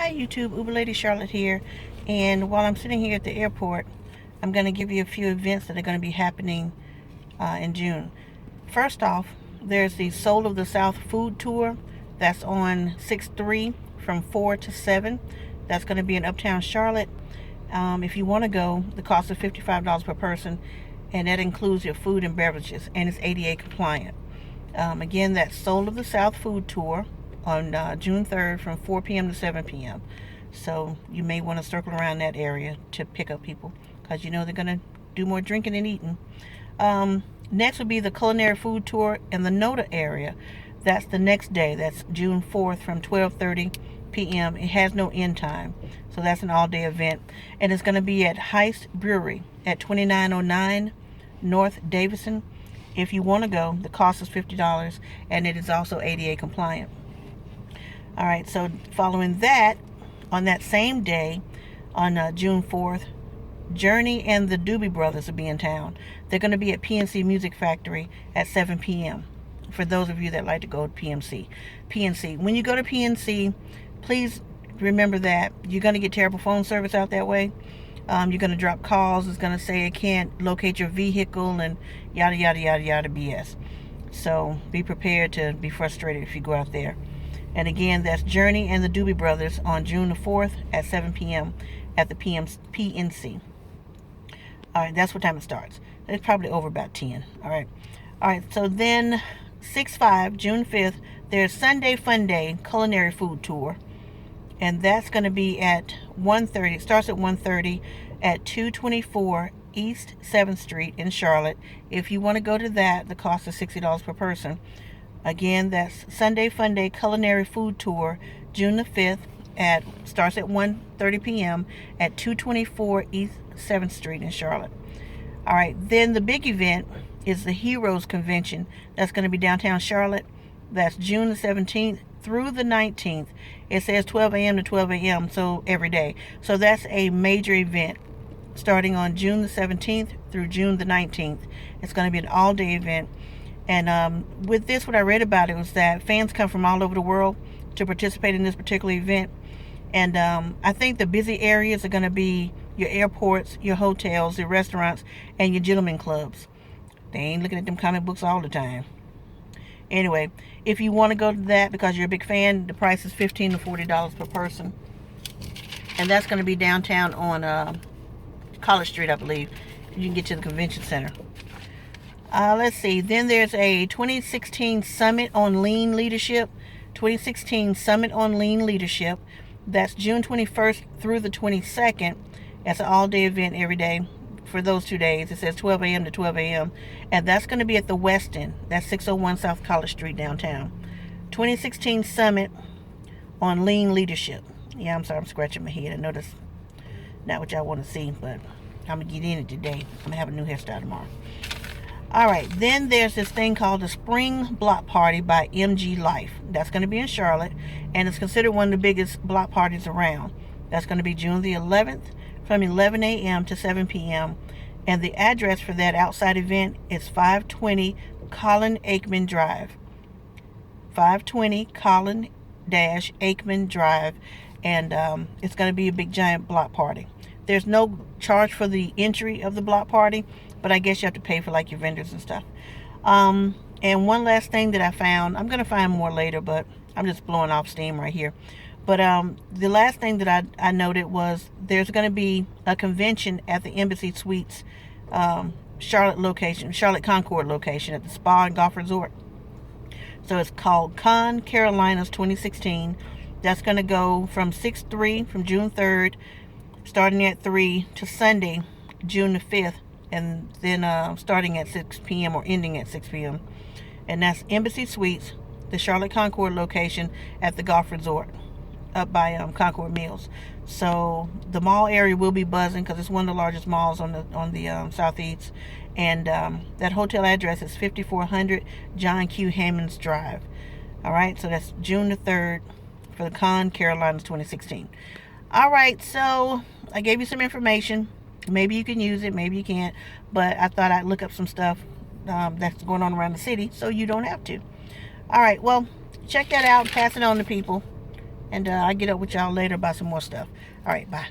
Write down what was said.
Hi YouTube, Uber Lady Charlotte here, and while I'm sitting here at the airport, I'm going to give you a few events that are going to be happening in June. First off, there's the Soul of the South food tour that's on 6/3 from 4 to 7. That's going to be in Uptown Charlotte. If you want to go, the cost is $55 per person, and that includes your food and beverages, and it's ADA compliant. Again, that's Soul of the South food tour on June 3rd from 4 p.m. to 7 p.m. So you may want to circle around that area to pick up people, because you know they're going to do more drinking and eating. Next would be the Culinary food tour in the NOTA area. That's the next day. That's June 4th from 12:30 p.m. It has no end time, so that's an all-day event, and it's going to be at Heist Brewery at 2909 North Davison. If you want to go, the cost is $50, and it is also ADA compliant. All right, so following that, on that same day, on June 4th, Journey and the Doobie Brothers will be in town. They're going to be at PNC Music Factory at 7 p.m. For those of you that like to go to PNC. When you go to PNC, please remember that you're going to get terrible phone service out that way. You're going to drop calls. It's going to say it can't locate your vehicle and yada, yada, yada, yada BS. So be prepared to be frustrated if you go out there. And again, that's Journey and the Doobie Brothers on June the 4th at 7 p.m. at the PNC. All right, that's what time it starts. It's probably over about 10. All right, so then 6/5, June 5th, there's Sunday Funday Culinary food tour. And that's going to be at 1:30. It starts at 1:30 at 224 East 7th Street in Charlotte. If you want to go to that, the cost is $60 per person. Again, that's Sunday Funday Culinary Food Tour, June the 5th, starts at 1:30 p.m. at 224 East 7th Street in Charlotte. All right, then the big event is the Heroes Convention. That's going to be downtown Charlotte. That's June the 17th through the 19th. It says 12 a.m. to 12 a.m., so every day. So that's a major event starting on June the 17th through June the 19th. It's going to be an all-day event. And with this, what I read about it was that fans come from all over the world to participate in this particular event. And I think the busy areas are going to be your airports, your hotels, your restaurants, and your gentlemen clubs. They ain't looking at them comic books all the time. Anyway, if you want to go to that because you're a big fan, the price is $15 to $40 per person. And that's going to be downtown on College Street, I believe. You can get to the convention center. Let's see. Then there's a 2016 Summit on Lean Leadership. 2016 Summit on Lean Leadership. That's June 21st through the 22nd. That's an all-day event every day for those 2 days. It says 12 a.m. to 12 a.m. And that's going to be at the West End. That's 601 South College Street downtown. 2016 Summit on Lean Leadership. Yeah, I'm sorry. I'm scratching my head. I know that's not what y'all want to see, but I'm going to get in it today. I'm going to have a new hairstyle tomorrow. All right, then there's this thing called the Spring Block Party by MG Life. That's going to be in Charlotte, and it's considered one of the biggest block parties around. That's going to be June the 11th from 11 a.m. to 7 p.m. And the address for that outside event is 520 Colin Aikman Drive. 520 Colin-Aikman Drive, and it's going to be a big giant block party. There's no charge for the entry of the block party, but I guess you have to pay for like your vendors and stuff. And one last thing that I found, I'm going to find more later, but I'm just blowing off steam right here. But the last thing that I noted was there's going to be a convention at the Embassy Suites Charlotte Concord location at the Spa and Golf Resort. So it's called Con Carolinas 2016. That's going to go from 6/3 from June 3rd, starting at 3 to Sunday, June the 5th. And then starting at 6 p.m. or ending at 6 p.m. And that's Embassy Suites, the Charlotte Concord location at the Golf Resort up by Concord Mills. So the mall area will be buzzing because it's one of the largest malls on the southeast. And that hotel address is 5400 John Q. Hammonds Drive. All right, so that's June the 3rd for the Con Carolinas 2016. All right, so I gave you some information. Maybe you can use it, maybe you can't, but I thought I'd look up some stuff that's going on around the city so you don't have to. All right, well, check that out, pass it on to people, And I'll get up with y'all later about some more stuff. All right, bye.